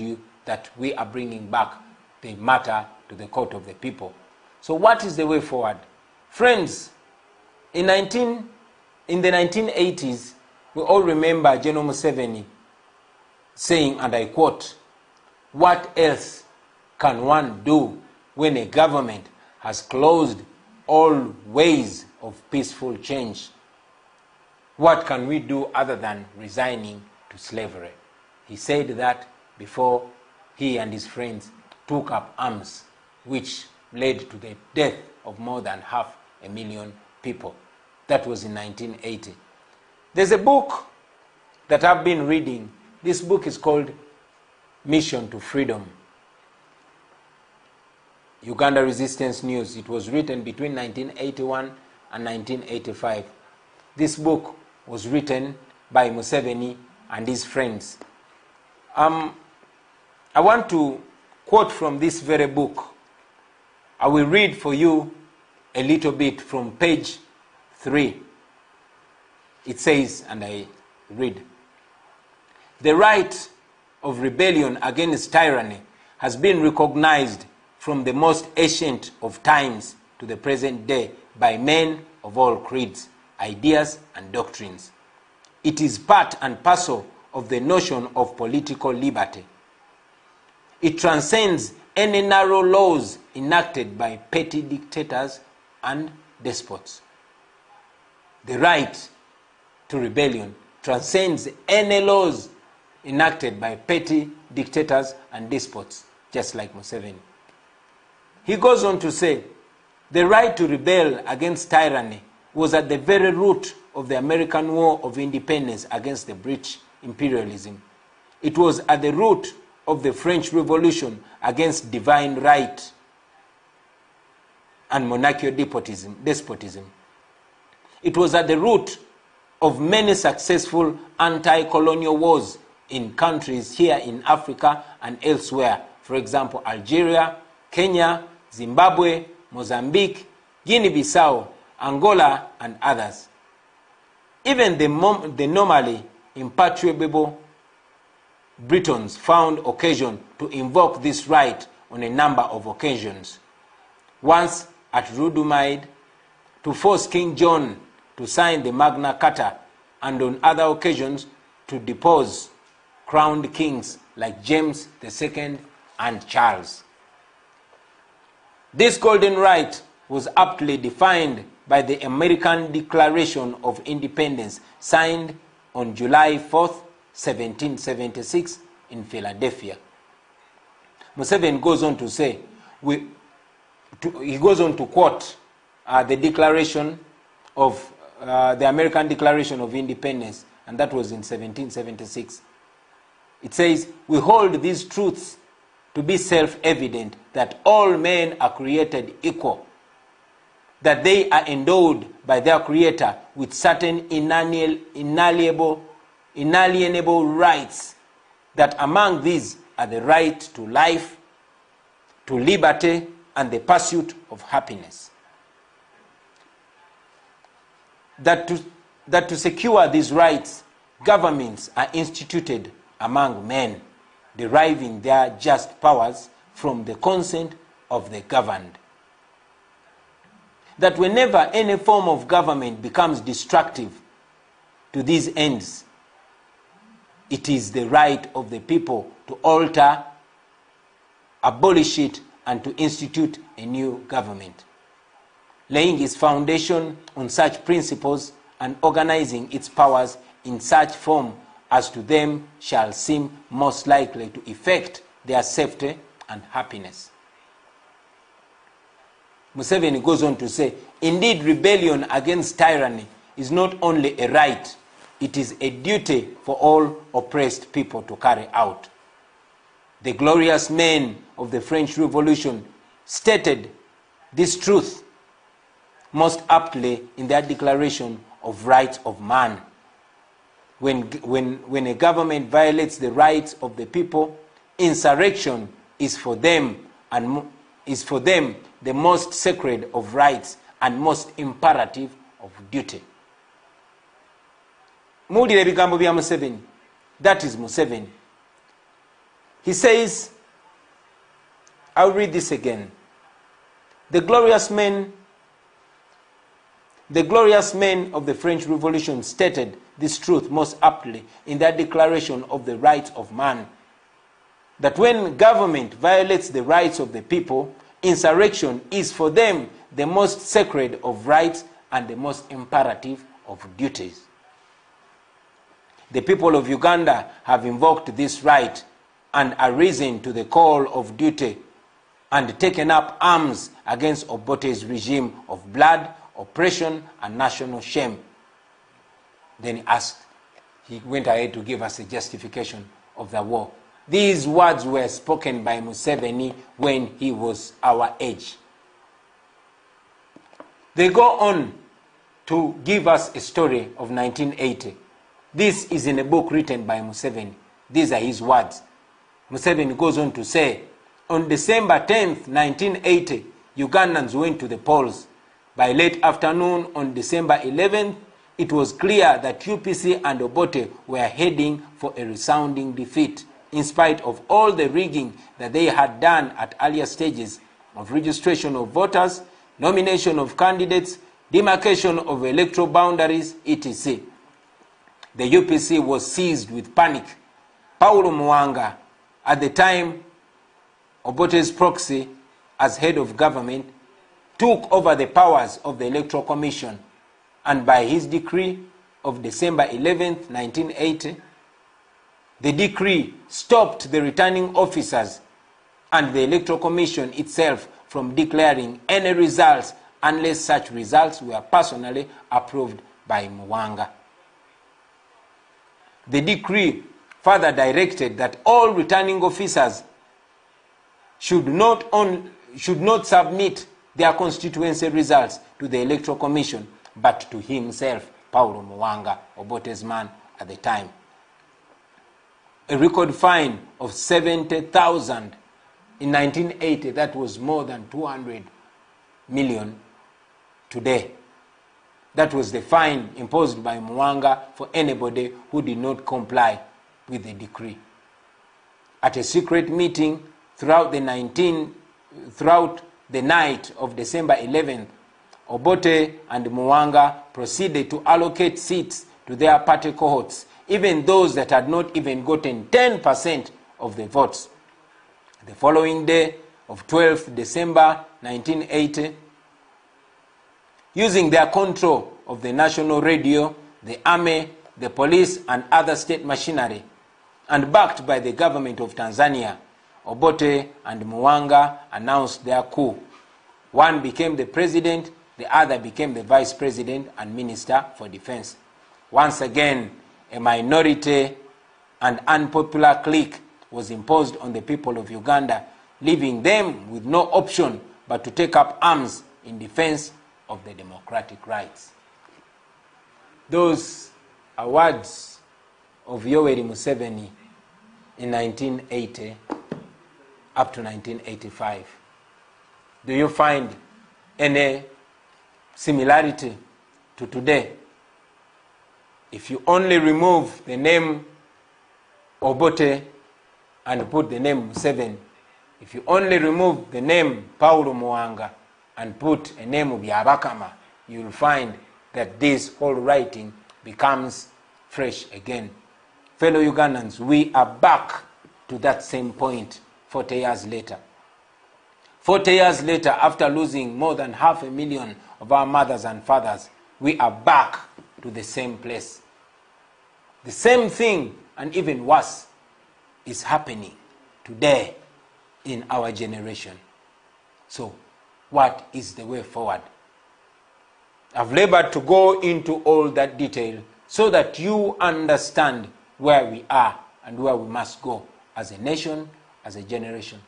you that we are bringing back the matter to the court of the people. So what is the way forward? Friends, in the 1980s, we all remember General Museveni saying, and I quote, "What else can one do when a government has closed all ways of peaceful change? What can we do other than resigning to slavery?" He said that before he and his friends took up arms, which led to the death of more than 500,000 people. That was in 1980. There's a book that I've been reading. This book is called Mission to Freedom, Uganda Resistance News. It was written between 1981 and 1985. This book was written by Museveni and his friends. I want to quote from this very book. I will read for you a little bit from page 3. It says, and I read, "The right of rebellion against tyranny has been recognized from the most ancient of times to the present day by men of all creeds, ideas, and doctrines. It is part and parcel of the notion of political liberty. It transcends any narrow laws enacted by petty dictators and despots." The right to rebellion transcends any laws enacted by petty dictators and despots, just like Museveni. He goes on to say, "The right to rebel against tyranny was at the very root of the American War of Independence against the British imperialism. It was at the root of the French Revolution against divine right and monarchical despotism. It was at the root of many successful anti-colonial wars in countries here in Africa and elsewhere, for example, Algeria, Kenya, Zimbabwe, Mozambique, Guinea-Bissau, Angola, and others. Even the normally imperturbable Britons found occasion to invoke this right on a number of occasions. Once at Rudumide, to force King John to sign the Magna Carta, and on other occasions to depose crowned kings like James II and Charles. This golden right was aptly defined by the American Declaration of Independence signed on July 4th, 1776 in Philadelphia. Museveni goes on to say, he goes on to quote the Declaration of the American Declaration of Independence, and that was in 1776. It says, "We hold these truths to be self-evident, that all men are created equal, that they are endowed by their Creator with certain inalienable rights, that among these are the right to life, to liberty, and the pursuit of happiness. That to secure these rights, governments are instituted among men, deriving their just powers from the consent of the governed. That whenever any form of government becomes destructive to these ends, it is the right of the people to alter, abolish it, and to institute a new government, laying its foundation on such principles and organizing its powers in such form as to them shall seem most likely to effect their safety and happiness." Museveni goes on to say, "Indeed, rebellion against tyranny is not only a right, it is a duty for all oppressed people to carry out. The glorious men of the French Revolution stated this truth most aptly in their Declaration of Rights of Man. When a government violates the rights of the people, insurrection is for them the most sacred of rights and most imperative of duty." Muwulire ebigambo bya Museveni. That is Museveni. He says, I'll read this again. The glorious men of the French Revolution stated this truth most aptly in their Declaration of the Rights of Man, that when government violates the rights of the people, insurrection is for them the most sacred of rights and the most imperative of duties. The people of Uganda have invoked this right and arisen to the call of duty and taken up arms against Obote's regime of blood, oppression, and national shame. Then he went ahead to give us a justification of the war. These words were spoken by Museveni when he was our age. They go on to give us a story of 1980. This is in a book written by Museveni. These are his words. Museveni goes on to say, on December 10th, 1980, Ugandans went to the polls. By late afternoon on December 11th, it was clear that UPC and Obote were heading for a resounding defeat, in spite of all the rigging that they had done at earlier stages of registration of voters, nomination of candidates, demarcation of electoral boundaries, etc. The UPC was seized with panic. Paulo Muwonge, at the time Obote's proxy as head of government, took over the powers of the Electoral Commission, and by his decree of December 11th, 1980, the decree stopped the returning officers and the Electoral Commission itself from declaring any results unless such results were personally approved by Muwonge. The decree further directed that all returning officers should not submit their constituency results to the Electoral Commission, but to himself, Paulo Muwonge, Obote's man at the time. A record fine of 70,000 in 1980, that was more than 200 million today. That was the fine imposed by Muwonge for anybody who did not comply with the decree. At a secret meeting throughout the night of December 11th, Obote and Muwonge proceeded to allocate seats to their party cohorts, even those that had not even gotten 10% of the votes. The following day of 12th December 1980, using their control of the national radio, the army, the police, and other state machinery, and backed by the government of Tanzania, Obote and Muwonge announced their coup. One became the president, the other became the vice president and minister for defense. Once again, a minority and unpopular clique was imposed on the people of Uganda, leaving them with no option but to take up arms in defense of the democratic rights. Those are words of Yoweri Museveni in 1980 up to 1985. Do you find any similarity to today? If you only remove the name Obote and put the name Museveni, if you only remove the name Paulo Muwonge and put a name of Byabakama, you'll find that this whole writing becomes fresh again. Fellow Ugandans, we are back to that same point 40 years later. 40 years later, after losing more than 500,000 of our mothers and fathers, we are back to the same place. The same thing, and even worse, is happening today in our generation. So, what is the way forward? I've labored to go into all that detail so that you understand where we are and where we must go as a nation, as a generation.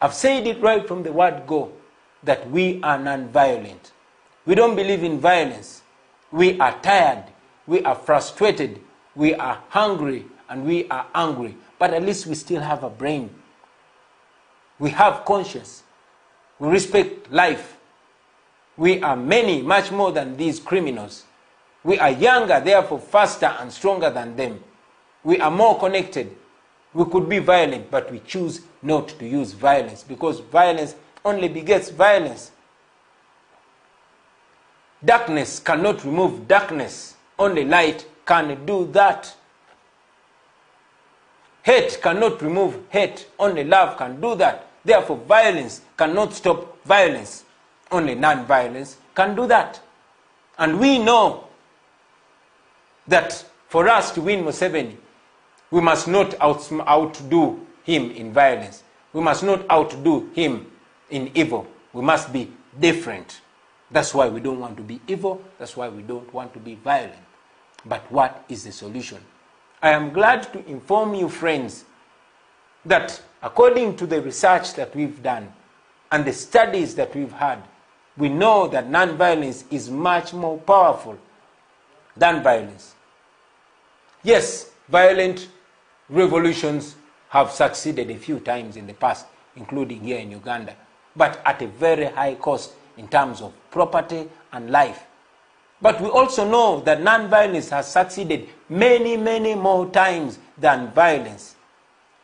I've said it right from the word go, that we are non-violent. We don't believe in violence. We are tired, we are frustrated, we are hungry, and we are angry. But at least we still have a brain. We have conscience. We respect life. We are many, much more than these criminals. We are younger, therefore faster and stronger than them. We are more connected. We could be violent, but we choose not to use violence, because violence only begets violence. Darkness cannot remove darkness. Only light can do that. Hate cannot remove hate. Only love can do that. Therefore, violence cannot stop violence. Only non-violence can do that. And we know that for us to win Museveni, we must not outdo him in violence. We must not outdo him in evil. We must be different. That's why we don't want to be evil. That's why we don't want to be violent. But what is the solution? I am glad to inform you, friends, that according to the research that we've done and the studies that we've had, we know that non-violence is much more powerful than violence. Yes, violent revolutions have succeeded a few times in the past, including here in Uganda, but at a very high cost in terms of property and life. But we also know that non-violence has succeeded many, many more times than violence.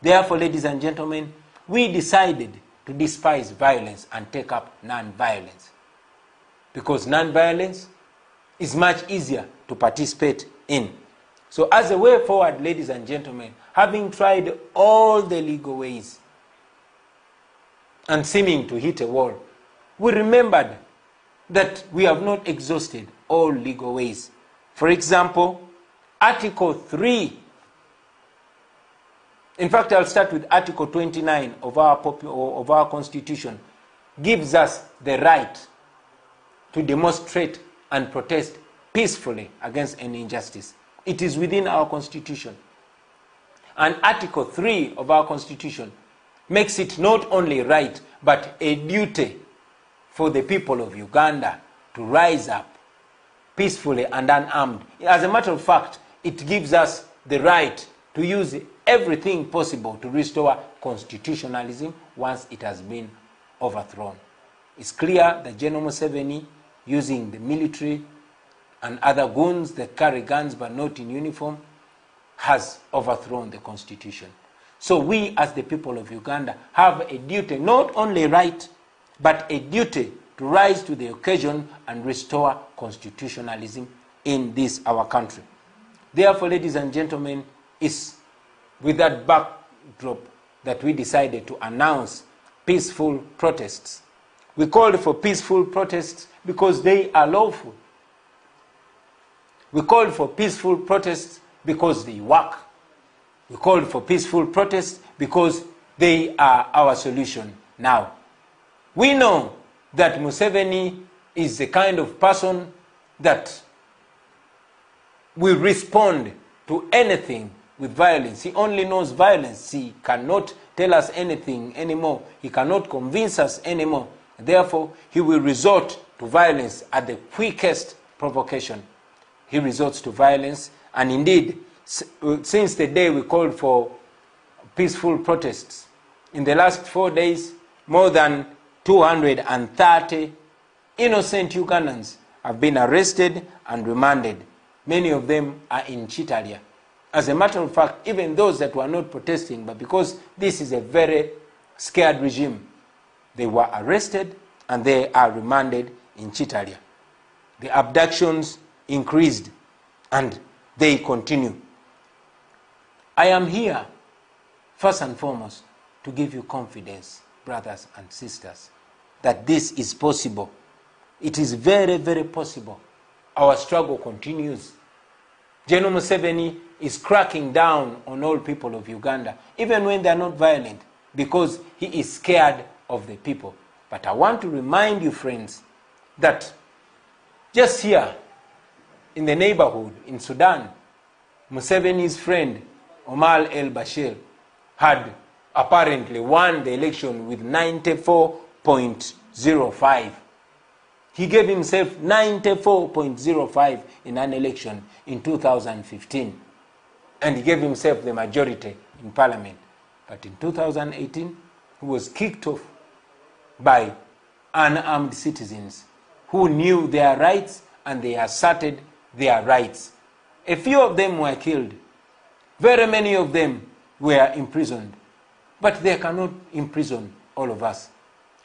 Therefore, ladies and gentlemen, we decided to despise violence and take up non-violence. Because non-violence is much easier to participate in. So as a way forward, ladies and gentlemen, having tried all the legal ways and seeming to hit a wall, we remembered that we have not exhausted all legal ways. For example, Article 3. In fact, I'll start with Article 29 of our Constitution, gives us the right to demonstrate and protest peacefully against any injustice. It is within our Constitution. And Article 3 of our Constitution makes it not only right, but a duty for the people of Uganda to rise up peacefully and unarmed. As a matter of fact, it gives us the right to use everything possible to restore constitutionalism once it has been overthrown. It's clear that General Museveni, using the military and other goons that carry guns but not in uniform, has overthrown the constitution. So we as the people of Uganda have a duty, not only right, but a duty to rise to the occasion and restore constitutionalism in this our country. Therefore, ladies and gentlemen, it's with that backdrop that we decided to announce peaceful protests. We called for peaceful protests because they are lawful. We called for peaceful protests because they work. We called for peaceful protests because they are our solution now. We know that Museveni is the kind of person that will respond to anything with violence. He only knows violence. He cannot tell us anything anymore. He cannot convince us anymore. Therefore, he will resort to violence at the quickest provocation. He resorts to violence, and indeed, since the day we called for peaceful protests, in the last 4 days, more than 230 innocent Ugandans have been arrested and remanded. Many of them are in Chitalia. As a matter of fact, even those that were not protesting, but because this is a very scared regime, they were arrested and they are remanded in Chitalia. The abductions increased and they continue. I am here, first and foremost, to give you confidence, brothers and sisters, that this is possible. It is very, very possible. Our struggle continues. General Museveni is cracking down on all people of Uganda, even when they are not violent, because he is scared of the people. But I want to remind you, friends, that just here in the neighborhood in Sudan, Museveni's friend Omar el-Bashir had apparently won the election with 94.05. He gave himself 94.05 in an election in 2015. And he gave himself the majority in parliament. But in 2018, he was kicked off by unarmed citizens who knew their rights and they asserted their rights. A few of them were killed. Very many of them were imprisoned. But they cannot imprison all of us.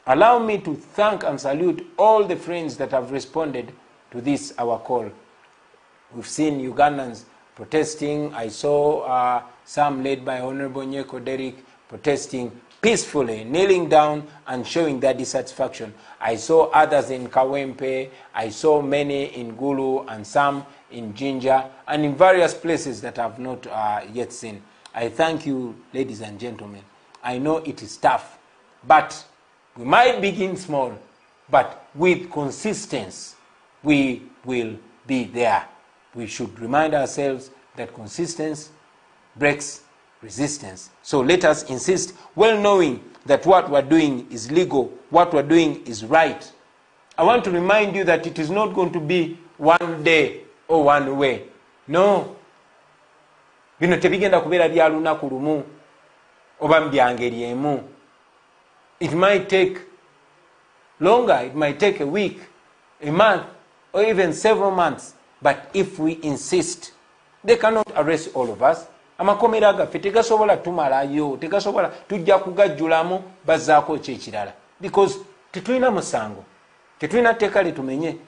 Allow me to thank and salute all the friends that have responded to this, our call. We've seen Ugandans protesting. I saw some led by Honorable Nyeko Derrick protesting peacefully, kneeling down and showing their dissatisfaction. I saw others in Kawempe. I saw many in Gulu and some in Jinja and in various places that I have not yet seen. I thank you, ladies and gentlemen. I know it is tough, but we might begin small, but with consistency, we will be there. We should remind ourselves that consistency breaks resistance. So let us insist, well knowing that what we're doing is legal, what we're doing is right. I want to remind you that it is not going to be one day or one way. No. Bino tebigenda kubeera bya lunaku lumu oba bya ngeri emu. It might take longer, it might take a week, a month, or even several months. But if we insist, they cannot arrest all of us. Amakomera gaffe tegasobola tumalayo, tegasobola tujja kugajjulamu bazzaako kyekirala. Because tetulina musango, tetulina tteeka litumenye.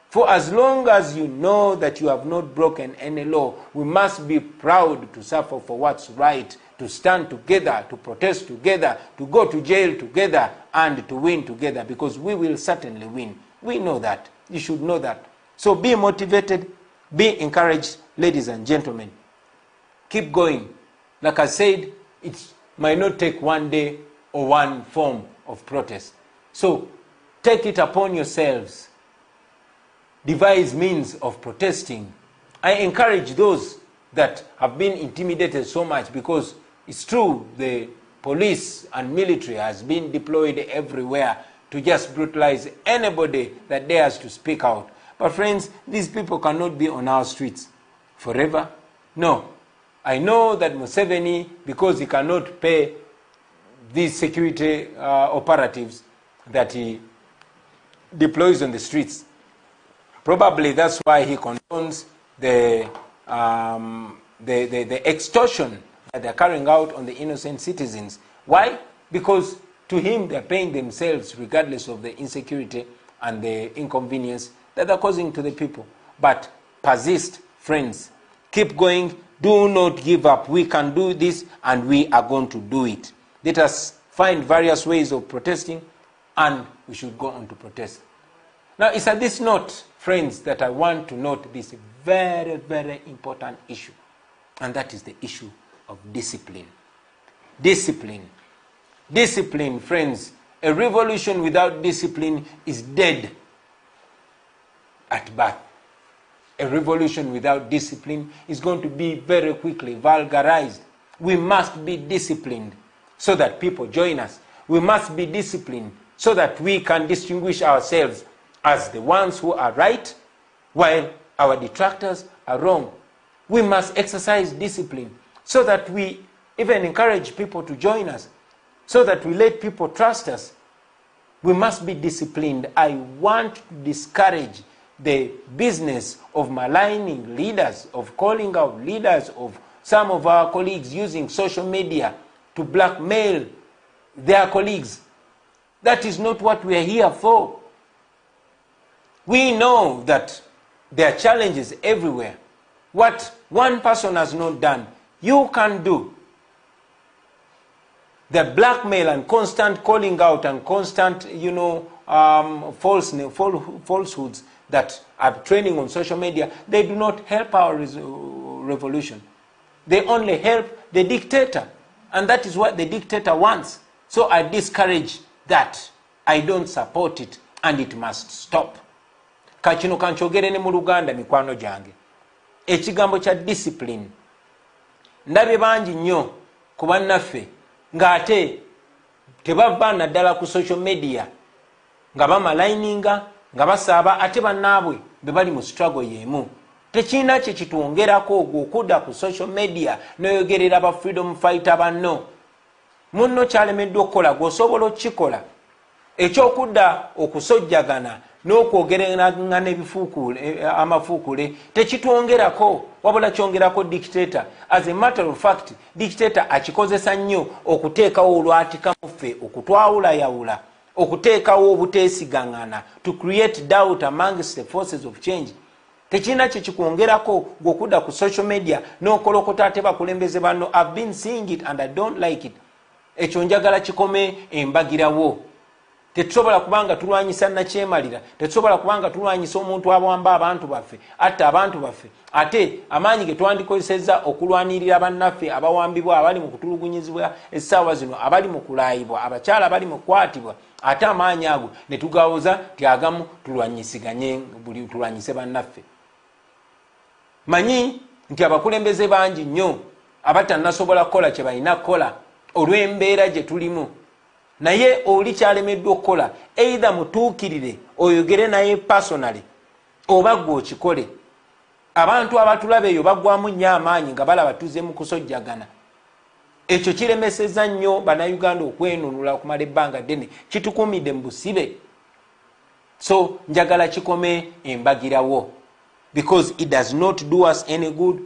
For as long as you know that you have not broken any law, we must be proud to suffer for what's right, to stand together, to protest together, to go to jail together, and to win together, because we will certainly win. We know that. You should know that. So be motivated, be encouraged, ladies and gentlemen. Keep going. Like I said, it might not take one day or one form of protest. So take it upon yourselves. Devise means of protesting. I encourage those that have been intimidated so much, because it's true, the police and military has been deployed everywhere to just brutalize anybody that dares to speak out. But friends, these people cannot be on our streets forever. No. I know that Museveni, because he cannot pay these security operatives that he deploys on the streets, probably that's why he condones the extortion that they're carrying out on the innocent citizens. Why? Because to him they're paying themselves regardless of the insecurity and the inconvenience that they're causing to the people. But persist, friends. Keep going. Do not give up. We can do this, and we are going to do it. Let us find various ways of protesting, and we should go on to protest. Now, it's at this note, friends, that I want to note this very, very important issue, and that is the issue of discipline. Discipline. Discipline, friends. A revolution without discipline is dead at birth. A revolution without discipline is going to be very quickly vulgarized. We must be disciplined so that people join us. We must be disciplined so that we can distinguish ourselves as the ones who are right, while our detractors are wrong. We must exercise discipline so that we even encourage people to join us, so that we let people trust us. We must be disciplined. I want to discourage the business of maligning leaders, of calling out leaders, of some of our colleagues using social media to blackmail their colleagues. That is not what we are here for. We know that there are challenges everywhere. What one person has not done, you can do. The blackmail and constant calling out and constant, falsehoods that are training on social media, they do not help our revolution. They only help the dictator. And that is what the dictator wants. So I discourage that. I don't support it, and it must stop. Kachino kanchogere ne mu Luganda mikwano jange. Ekigambo kya discipline. Ndabye bangi nnyo ku bannaffe ng'ate tebava naddala ku social media nga bamalininga nga basaaba ate bannaabwe be bali mu struggle y'emu. Tekirina kye kitwongerako ogwo okudda ku social media n'oyogerera ba freedom fighter banno. Munno kyalemeddwa okukola gw'osobola okukikola. Ekyokudda okusojjagana n'okwogeragana ebifuukule amafuukule tekitwongerako wabula kyongerako dictator. As a matter of fact, dictator akikozesa nnyo okuteekawo olwatika muffe okutwawula yawula okuteekawo obuteesigangana to create doubt amongst the forces of change. Tekina kyekikwongerako gw'okudda ku social media n'okolokota ate bakulembeze bano. I've been seeing it and I don't like it. Ekyo njagala kikome embagirawo. Tetusobola kubanga tulwanyisa nakyemalira, tetusobola kubanga tulwanyisa omuntu abawamba abantu baffe atta abantu baffe ate amaanyi ge twandikozesezza okulwanirira bannaffe abawambibwa abali mu kutulugunyizibwa essaawa zino abali mu kulaayibwa abakyala abali mu kukwatibwa ate amaanyi ago ne tugawoza tyagamu tulwanyisiganye buli tulwanyise bannaffe. Manyi nti abakulembeze bangi nnyo abatannasobola kukola kye balina kukola olw'embeera gye tulimu. Naye oli kyalemeddwa okukola either mutuukirire oyogere naye personally oba gwe okikole. Abantu abatulaba eyo bagwamu nnyo amaanyi nga balaba tuzze mu kusojjagana. Ekyo kiremesezza nnyo bannayuganda okwenunula okumala ebbanga ddene, kitukuumidde mu busibe. So njagala kikome embagirawo because it does not do us any good.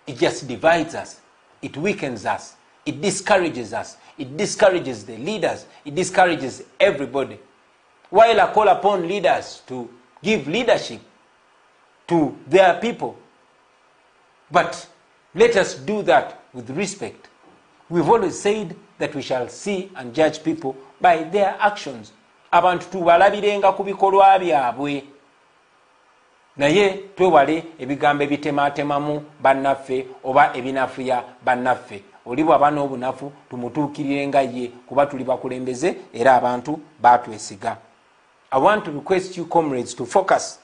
It just divides us, it weakens us, it discourages us. It discourages the leaders. It discourages everybody. While I call upon leaders to give leadership to their people. But let us do that with respect. We've always said that we shall see and judge people by their actions. Abantu tubalabirenga ku bikolwa byabwe. Naye twewale ebigambo ebitematemamu bannaffe oba ebinafuya bannaffe. Oli bw'aba n'obunafu tumutuukirire nga ye kuba tuli bakulembeze era abantu batwesiga. I want to request you comrades to focus.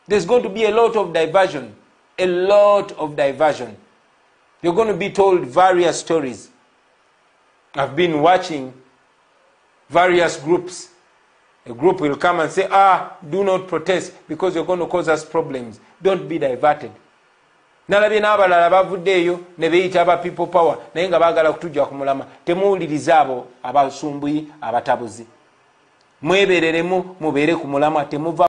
There's going to be a lot of diversion. A lot of diversion. You're going to be told various stories. I've been watching various groups. A group will come and say, do not protest because you're going to cause us problems. Don't be diverted. Nalabye n'abalala bavuddeeyo ne beeyita aba people power naye nga baagala kutujja ku mulama. Temuwuliriza abo abasumbuyi abatabuzi. Mwebereremu mubeere ku mulama temuva